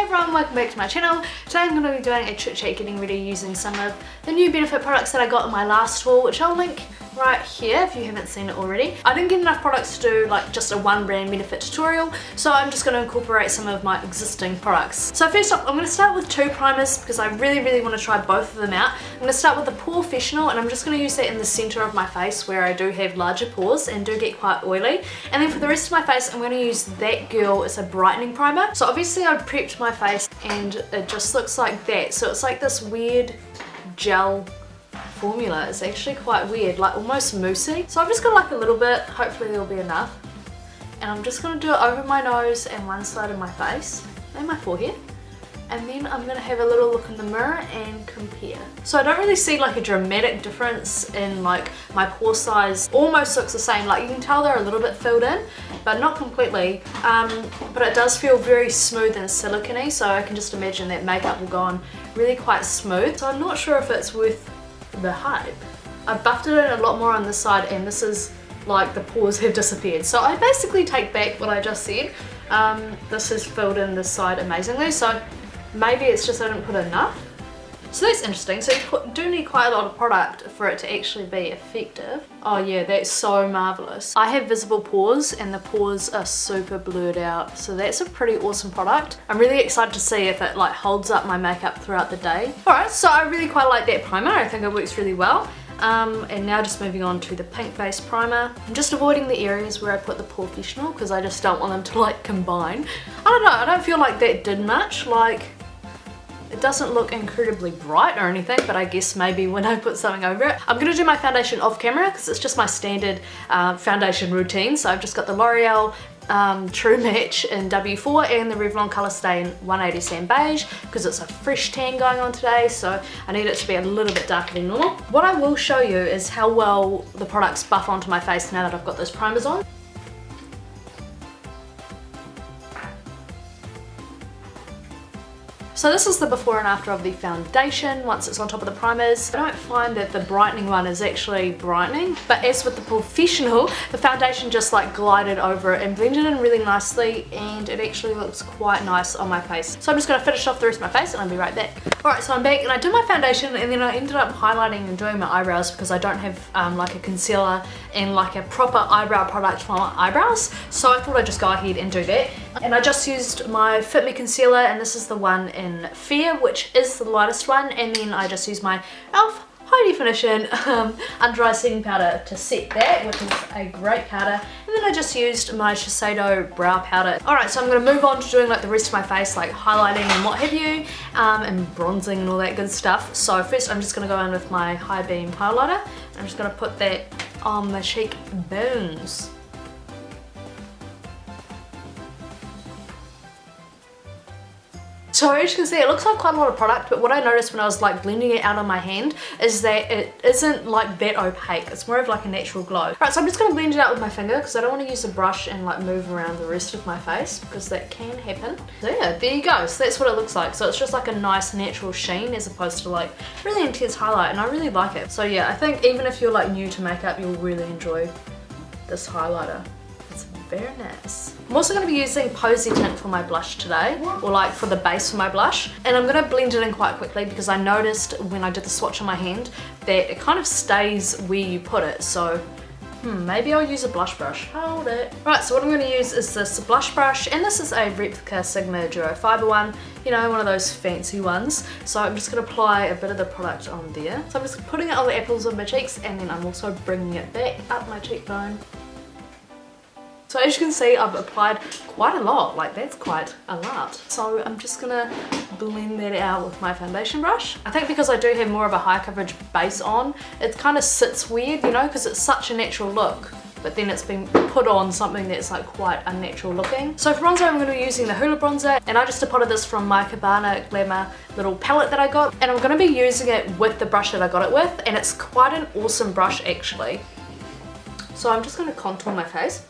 everyone, welcome back to my channel. Today I'm going to be doing a chit chat getting ready using some of the new Benefit products that I got in my last haul, which I'll link right here if you haven't seen it already. I didn't get enough products to do like just a one brand Benefit tutorial, so I'm just going to incorporate some of my existing products. So first off, I'm going to start with two primers because I really want to try both of them out. I'm going to start with the Professional, and I'm just going to use that in the center of my face where I do have larger pores and do get quite oily. And then for the rest of my face, I'm going to use That Girl. It's a brightening primer. So obviously I've prepped my face and it just looks like that. So it's like this weird gel formula. It's actually quite weird, like almost moussey. So I've just got like a little bit, hopefully there'll be enough. And I'm just going to do it over my nose and one side of my face and my forehead. And then I'm going to have a little look in the mirror and compare. So I don't really see like a dramatic difference in like my pore size. Almost looks the same, like you can tell they're a little bit filled in, but not completely. But it does feel very smooth and silicone-y, so I can just imagine that makeup will go on really quite smooth. So I'm not sure if it's worth the hype. I buffed it in a lot more on this side, and this is like the pores have disappeared. So I basically take back what I just said. This has filled in this side amazingly, so maybe it's just I didn't put enough. So that's interesting. So you do need quite a lot of product for it to actually be effective. Oh yeah, that's so marvelous. I have visible pores and the pores are super blurred out. So that's a pretty awesome product. I'm really excited to see if it like holds up my makeup throughout the day. Alright, so I really quite like that primer. I think it works really well. And now just moving on to the pink base primer. I'm just avoiding the areas where I put the Professional because I just don't want them to like combine. I don't know, I don't feel like that did much. Like, it doesn't look incredibly bright or anything, but I guess maybe when I put something over it. I'm going to do my foundation off camera because it's just my standard foundation routine. So I've just got the L'Oreal True Match in W4 and the Revlon Colour Stay in 180 Sand Beige because it's a fresh tan going on today, so I need it to be a little bit darker than normal. What I will show you is how well the products buff onto my face now that I've got those primers on. So this is the before and after of the foundation once it's on top of the primers. I don't find that the brightening one is actually brightening, but as with the Professional, the foundation just like glided over it and blended in really nicely, and it actually looks quite nice on my face. So I'm just going to finish off the rest of my face and I'll be right back. Alright, so I'm back and I did my foundation, and then I ended up highlighting and doing my eyebrows because I don't have like a concealer and like a proper eyebrow product for my eyebrows. So I thought I'd just go ahead and do that. And I just used my Fit Me concealer, and this is the one in Fair, which is the lightest one, and then I just used my e.l.f. High Definition Under Eye Setting Powder to set that, which is a great powder, and then I just used my Shiseido brow powder. Alright, so I'm going to move on to doing like the rest of my face, like highlighting and what have you, and bronzing and all that good stuff. So first I'm just going to go in with my High Beam highlighter. I'm just going to put that on my cheekbones. So as you can see, it looks like quite a lot of product, but what I noticed when I was like blending it out on my hand is that it isn't like that opaque. It's more of like a natural glow. Right, so I'm just going to blend it out with my finger because I don't want to use a brush and like move around the rest of my face because that can happen. So yeah, there you go. So that's what it looks like. So it's just like a nice natural sheen as opposed to like really intense highlight, and I really like it. So yeah, I think even if you're like new to makeup, you'll really enjoy this highlighter. It's very nice. I'm also going to be using Posy Tint for my blush today, or like for the base for my blush, and I'm going to blend it in quite quickly because I noticed when I did the swatch on my hand that it kind of stays where you put it. So maybe I'll use a blush brush. Hold it. Right, so what I'm going to use is this blush brush, and this is a Replica Sigma Duo Fiber one, you know, one of those fancy ones. So I'm just going to apply a bit of the product on there. So I'm just putting it on the apples of my cheeks, and then I'm also bringing it back up my cheekbone. So as you can see, I've applied quite a lot, like that's quite a lot. So I'm just gonna blend that out with my foundation brush. I think because I do have more of a high coverage base on, it kind of sits weird, you know, because it's such a natural look, but then it's been put on something that's like quite unnatural looking. So for bronzer, I'm going to be using the Hoola bronzer, and I just depotted this from my Cabana Glamour little palette that I got, and I'm going to be using it with the brush that I got it with, and it's quite an awesome brush actually. So I'm just going to contour my face.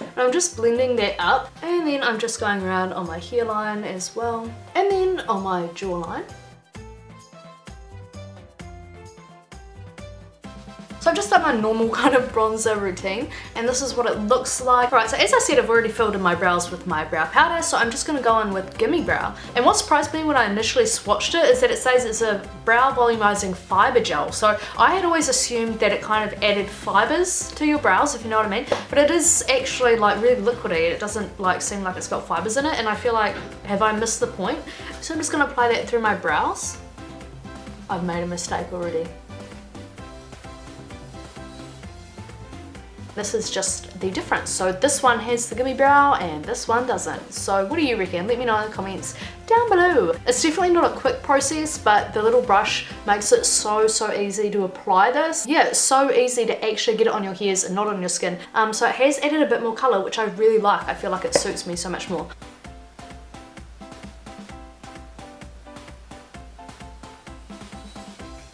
And I'm just blending that up, and then I'm just going around on my hairline as well, and then on my jawline. So I've just done my normal kind of bronzer routine, and this is what it looks like. Right, so as I said, I've already filled in my brows with my brow powder, so I'm just gonna go in with Gimme Brow. And what surprised me when I initially swatched it is that it says it's a brow volumizing fiber gel. So I had always assumed that it kind of added fibers to your brows, if you know what I mean. But it is actually like really liquidy. It doesn't like seem like it's got fibers in it, and I feel like, have I missed the point? So I'm just gonna apply that through my brows. I've made a mistake already. This is just the difference. So this one has the Gimme Brow and this one doesn't. So what do you reckon? Let me know in the comments down below. It's definitely not a quick process, but the little brush makes it so easy to apply this. Yeah, it's so easy to actually get it on your hairs and not on your skin. So it has added a bit more color, which I really like. I feel like it suits me so much more.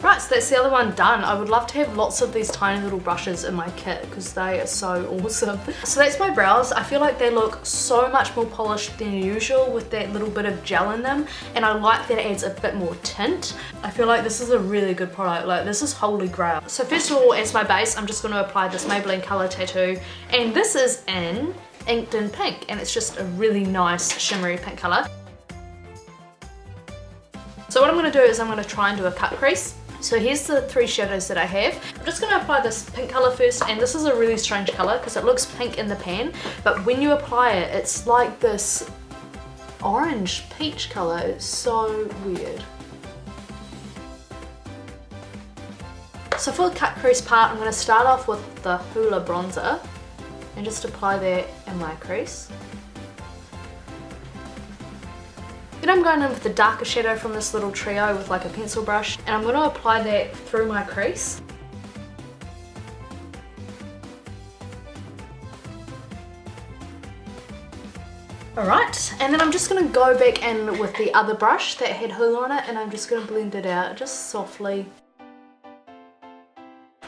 Right, so that's the other one done. I would love to have lots of these tiny little brushes in my kit because they are so awesome. So that's my brows. I feel like they look so much more polished than usual with that little bit of gel in them, and I like that it adds a bit more tint. I feel like this is a really good product. Like, this is holy grail. So first of all, as my base, I'm just going to apply this Maybelline Color Tattoo, and this is in Inked in Pink, and it's just a really nice shimmery pink color. So what I'm going to do is I'm going to try and do a cut crease. So here's the 3 shadows that I have. I'm just going to apply this pink colour first, and this is a really strange colour because it looks pink in the pan, but when you apply it, it's like this orange peach colour. It's so weird. So for the cut crease part, I'm going to start off with the Hoola bronzer and just apply that in my crease. Then I'm going in with the darker shadow from this little trio with like a pencil brush, and I'm going to apply that through my crease. Alright, and then I'm just going to go back in with the other brush that had Hoola on it, and I'm just going to blend it out just softly.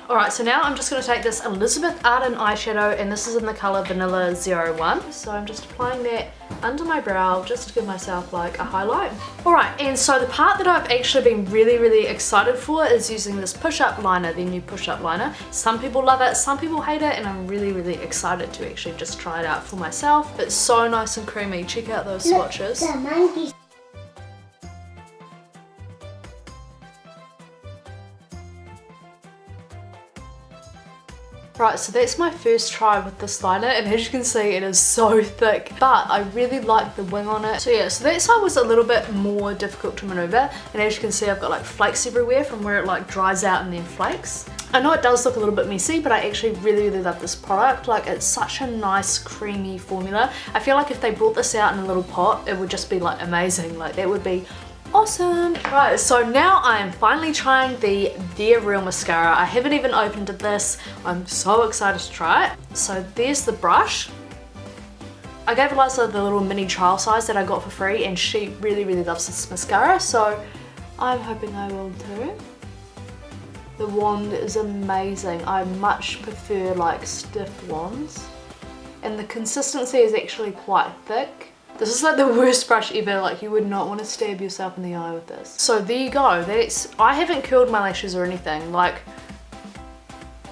Alright, so now I'm just going to take this Elizabeth Arden eyeshadow, and this is in the colour Vanilla 01. So I'm just applying that under my brow just to give myself like a highlight. Alright, and so the part that I've actually been really excited for is using this push-up liner, the new push-up liner. Some people love it, some people hate it, and I'm really excited to actually just try it out for myself. It's so nice and creamy. Check out those swatches. Right, so that's my first try with this liner, and as you can see, it is so thick, but I really like the wing on it. So yeah, so that side was a little bit more difficult to maneuver, and as you can see, I've got like flakes everywhere from where it like dries out and then flakes. I know it does look a little bit messy, but I actually really love this product. Like, it's such a nice creamy formula. I feel like if they brought this out in a little pot, it would just be like amazing. Like, that would be awesome. Right, so now I am finally trying the They're Real mascara. I haven't even opened this. I'm so excited to try it. So there's the brush. I gave Eliza the little mini trial size that I got for free, and she really loves this mascara, so I'm hoping I will too. The wand is amazing. I much prefer like stiff wands, and the consistency is actually quite thick. This is like the worst brush ever. Like, you would not want to stab yourself in the eye with this. So there you go. I haven't curled my lashes or anything. Like,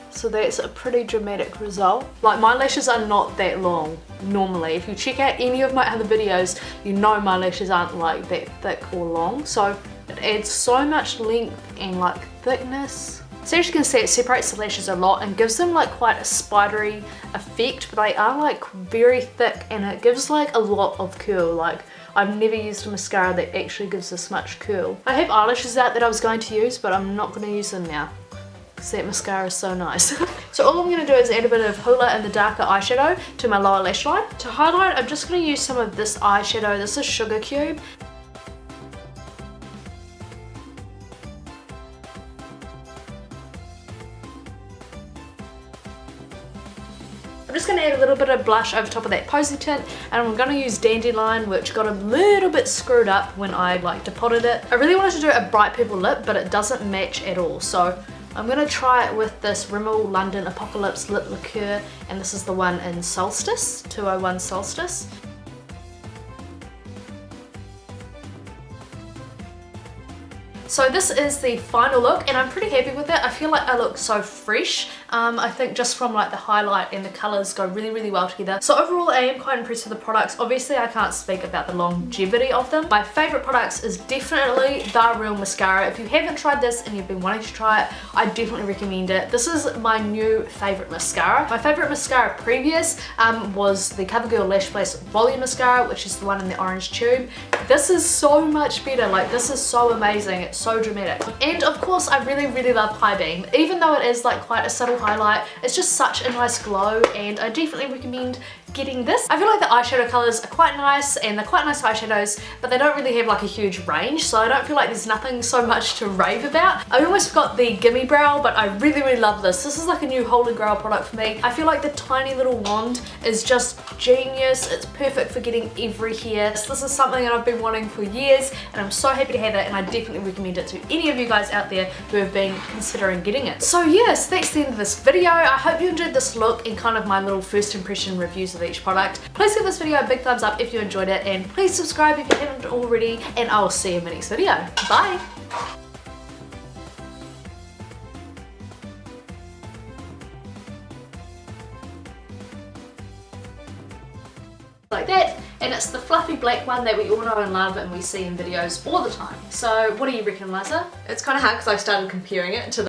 so that's a pretty dramatic result. Like, my lashes are not that long normally. If you check out any of my other videos, you know my lashes aren't like that thick or long. So it adds so much length and like thickness. So as you can see, it separates the lashes a lot and gives them like quite a spidery effect, but they are like very thick, and it gives like a lot of curl. Like, I've never used a mascara that actually gives this much curl. I have eyelashes out that I was going to use, but I'm not going to use them now because that mascara is so nice. So all I'm going to do is add a bit of Hoola and the darker eyeshadow to my lower lash line. To highlight, I'm just going to use some of this eyeshadow. This is Sugar Cube. I'm just going to add a little bit of blush over top of that Posy tint, and I'm going to use Dandelion, which got a little bit screwed up when I like depotted it. I really wanted to do a bright purple lip, but it doesn't match at all, so I'm going to try it with this Rimmel London Apocalypse Lip Liqueur, and this is the one in Solstice, 201 Solstice. So So this is the final look and I'm pretty happy with it. I feel like I look so fresh. I think just from like the highlight and the colours go really well together. So overall I am quite impressed with the products. Obviously I can't speak about the longevity of them. My favourite products is definitely the Real Mascara. If you haven't tried this and you've been wanting to try it, I definitely recommend it. This is my new favourite mascara. My favourite mascara previous was the CoverGirl Lash Blast Volume Mascara, which is the one in the orange tube. This is so much better. Like, this is so amazing. It's so dramatic. And of course I really love High Beam. Even though it is like quite a subtle highlight, it's just such a nice glow, and I definitely recommend getting this. I feel like the eyeshadow colours are quite nice and they're quite nice eyeshadows, but they don't really have like a huge range, so I don't feel like there's nothing so much to rave about. I almost got the Gimme Brow, but I really love this. This is like a new holy grail product for me. I feel like the tiny little wand is just genius. It's perfect for getting every hair. This is something that I've been wanting for years and I'm so happy to have it, and I definitely recommend it to any of you guys out there who have been considering getting it. So yes, that's the end of this video. I hope you enjoyed this look and kind of my little first impression reviews of each product. Please give this video a big thumbs up if you enjoyed it, and please subscribe if you haven't already, and I'll see you in the next video. Bye! Like that, and it's the fluffy black one that we all know and love and we see in videos all the time. So what do you reckon, Liza? It's kind of hard because I started comparing it to